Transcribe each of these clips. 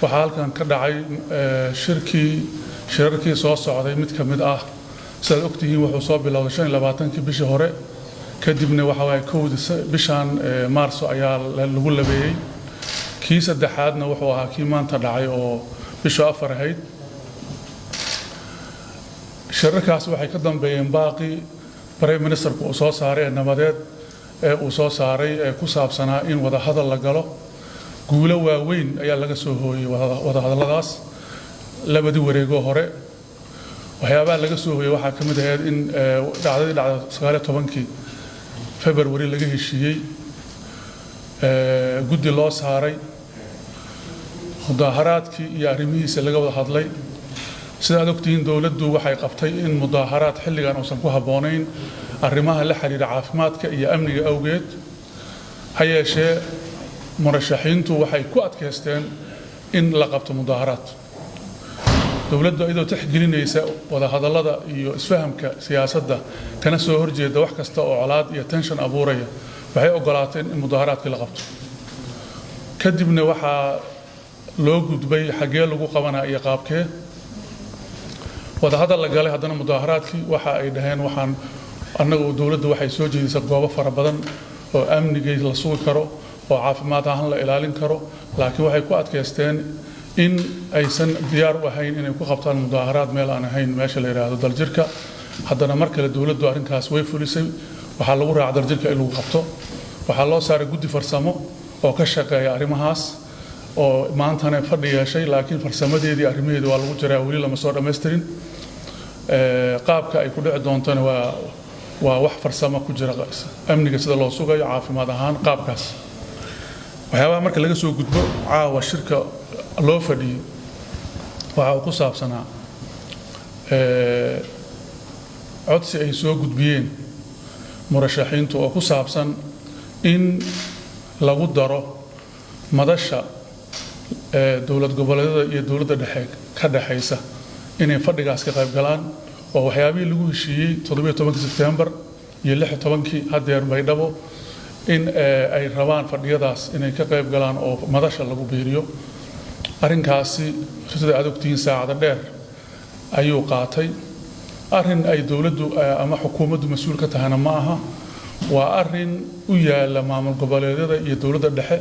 waxaa halkan ka dhacay shirarkii soo socday mid ka mid ah sidaad ogtihiin wuxuu soo bilowday 25 bishii hore kadibna waxa way bishan Maarso ayaa lagu labeeyay kii saddexaadna wuxuu ahaa kii maanta dhacay oo bisha 4 ahayd shirarkaas waxay ka dambeeyeen baaqi Prime Minister ku soo saaray nabadeed uu soo saaray ku saabsanaa in wada hadal la galo guulo waaweyn ayaa laga soo hooyay wada hadalladaas labadii wareego hore waxyaabaha laga soo hooyay waxaa kamid ahayd in dhacdadii 19 February laga heshiiyay guddi loo saaray mudaharaadkii iyo arrimihiisa laga wada hadlay sida ogtiin dawladdu waxay qabtay in mudaharaad xilligan uusan ku haboonayn arrimaha la xiriira caafimaadka iyo amniga awgeed hayeeshee murashaxiintu waxay ku adkeysteen in la qabto mudaharaad dawladdu iyadoo tixgelinaysa wada hadallada iyo isfahamka siyaasadda kana soo horjeeda wax kasta oo colaad iyo tension abuuraya waxay ogolaateen in mudaharaadka la qabto kadibna waxaa loo gudbay xagee lagu qabanaa iyo qaabkee wada hadal la galay haddana mudaharaadkii waxa ay dhaheen waxaan annagu dawladdu waxay soo jeedisay goobo fara badan oo amniga la sugi karo oo caafimaad ahaan la ilaalin karo laakiin waxay ku adkeysteen in aysan diyaar u ahayn inay ku qabtaan mudaharaad meel aan ahayn meesha la yiraahdo daljirka haddana mar kale dawladdu arrinkaas way fulisay waxa lagu raacay daljirka in lagu qabto waxa loo saaray guddi farsamo oo ka shaqeeya arrimahaas oo maantana fadhi yeeshay laakiin farsamadeedii arrimaheedu waa lagu jiraa wali lama soo dhameystirin qaabka ay ku dhici doontana waa wax farsamo ku jira amniga sida loo sugayo caafimaad ahaan qaabkaas waxyaabaha marka laga soo gudbo caawa shirka loo fadhiyo waxa uu ku saabsanaa codsi ay soo gudbiyeen murashaxiintu oo ku saabsan in lagu daro madasha dawlad goboleedyada iyo dawladda dhexe ka dhaxaysa inay fadhigaas ka qayb galaan oo waxyaabihii lagu heshiiyey 17 September iyo 16 hadeer Baydhabo in ay rabaan fadhiyadaas inay ka qayb galaan oo madasha lagu beeriyo arrinkaasi sida aad ogtiin saacada dheer ayuu qaatay arrin ay dawladdu ama xukuumaddu mas'uul ka tahana ma aha waa arrin u yaala maamul goboleedyada iyo dawladda dhexe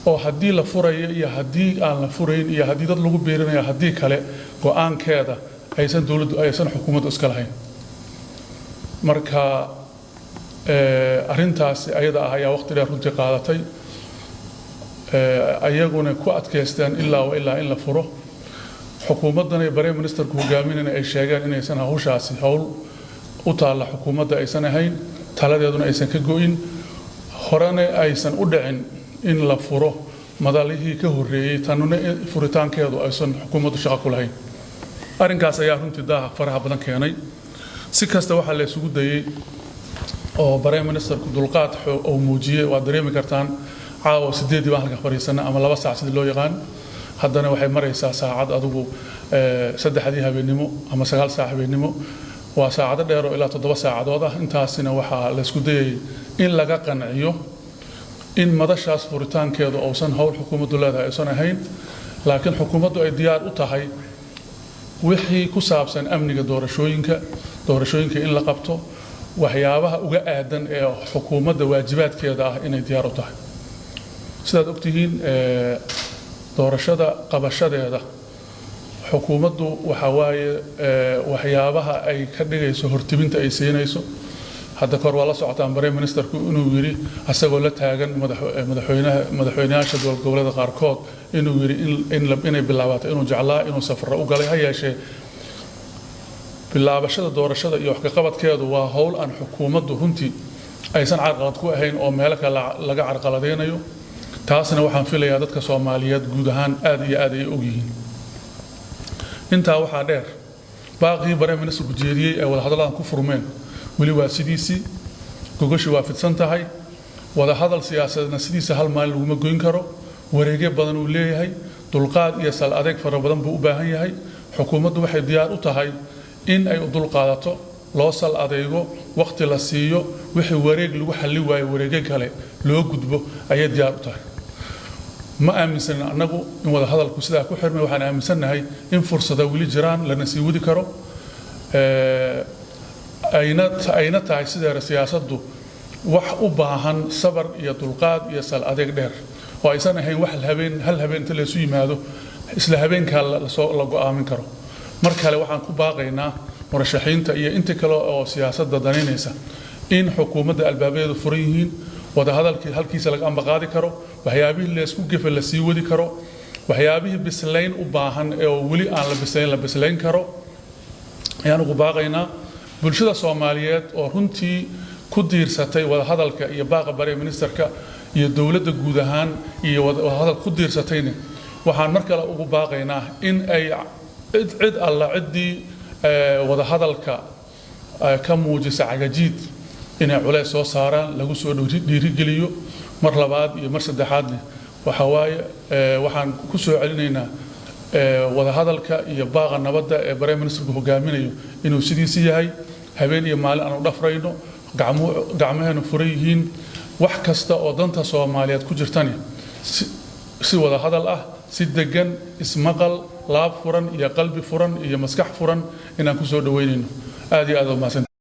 oo haddii la furayo iyo haddii aan la furayn iyo haddii dad lagu beerinayo haddii kale go'aankeeda aysan dawladdu aysan xukuumaddu iska lahayn marka arrintaasi ayada ah ayaa waqti dheer runtii qaadatay ayaguna ku adkeysteen ilaa in la furo xukuumaddana Prime Minister ku hogaaminayna ay sheegeen inaysan hawshaasi hawl u taala xukuumadda aysan ahayn taladeeduna aysan ka go'in horena aysan u dhicin in la furo madalihii ka horeeyay tanuna furitaankeedu aysan xukuumaddu shaqo ku lahayn arrinkaas ayaa runtii daa faraha badan keenay si kasta waxa la isugu dayay oo Prime Minister ku dulqaad oo muujiyay waa dareemi kartaan caawa 8 baan halka fariisana ama 2 saac sidii loo yaqaan haddana waxay maraysaa saacad adigu 3 habeenimo ama 9 saac habeenimo waa saacado dheer oo ilaa 7 saacadood ah intaasina waxa la isku dayay in laga qanciyo in madashaas furitaankeedu uusan hawl xukuumaddu leedahay aysan ahayn laakiin xukuumaddu ay diyaar u tahay wixii ku saabsan amniga doorashooyinka in la qabto waxyaabaha uga aadan ee xukuumadda waajibaadkeeda ah inay diyaar u tahay sidaad ogtihiin doorashada qabashadeeda xukuumaddu waxa waaye waxyaabaha ay ka dhigayso hortiminta ay siinayso hadda kor waa la socotaan Prime Ministerku inuu yiri asagoo la taagan madaxweynaha dowlad goboleedka qaarkood inuu yiri inay bilaabato inuu jeclaa inuu safar u galay hayeeshee bilaabashada doorashada iyo wax ka qabadkeedu waa hawl aan xukuumaddu runtii aysan carqalad ku ahayn oo meel kale laga carqaladeynayo taasna waxaan filayaa dadka Soomaaliyeed guud ahaan aad iyo aad ay og yihiin intaa waxaa dheer baaqii Prime Minister ku jeediyay ee wada hadalada ku furmeen wali waa sidiisi gogoshi waa fidsan tahay wada hadal siyaasadna sidiisa hal maalin lagu ma goyn karo wareegyo badan uu leeyahay dulqaad iyo sal adeeg fara badan buu u baahan yahay xukuumaddu waxay diyaar u tahay in ay u dulqaadato loo sal adeego waqti la siiyo wixii wareeg lagu xalli waayo wareegyo kale loo gudbo ayay diyaar u tahay ma aaminsan annagu in wada hadalku sidaa ku xirmay waxaan aaminsannahay in fursada weli jiraan lana sii wadi karo ayna tahay sideera siyaasaddu wax u baahan sabar iyo dulqaad iyo sal adeeg dheer oo aysan ahayn wax hal habeen inta laysu yimaado isla habeenkaa la go'aamin karo mar kale waxaan ku baaqaynaa murashaxiinta iyo inta kale oo siyaasadda danaynaysa in xukuumadda albaabadeedu furan yihiin wada hadalkii halkiisa laga ambaqaadi karo waxyaabihii laysku gefe la sii wadi karo waxyaabihii bislayn u baahan oo weli aan la bislayn karo ayaan ugu baaqaynaa bulshada Soomaaliyeed oo runtii ku diirsatay wada hadalka iyo baaqa bare ministerka iyo dawladda guud ahaan iyo wada hadal ku diirsatayna waxaan mar kale ugu baaqaynaa in ay cid alla cidii wada hadalka ka muujisa cagajiid inay culays soo saaraan lagu soo dhiirigeliyo mar labaad iyo mar saddexaadna waxa waaye waxaan ku soo celinaynaa wada hadalka iyo baaqa nabadda ee bare ministerku hogaaminayo inuu sidiisa yahay habeen iyo maalin aan u dhafrayno gacmaheenu furan yihiin wax kasta oo danta Soomaaliyeed ku jirtani si wada hadal ah si degan ismaqal laab furan iyo qalbi furan iyo maskax furan inaan ku soo dhaweynayno aad iyo aad u mahadsan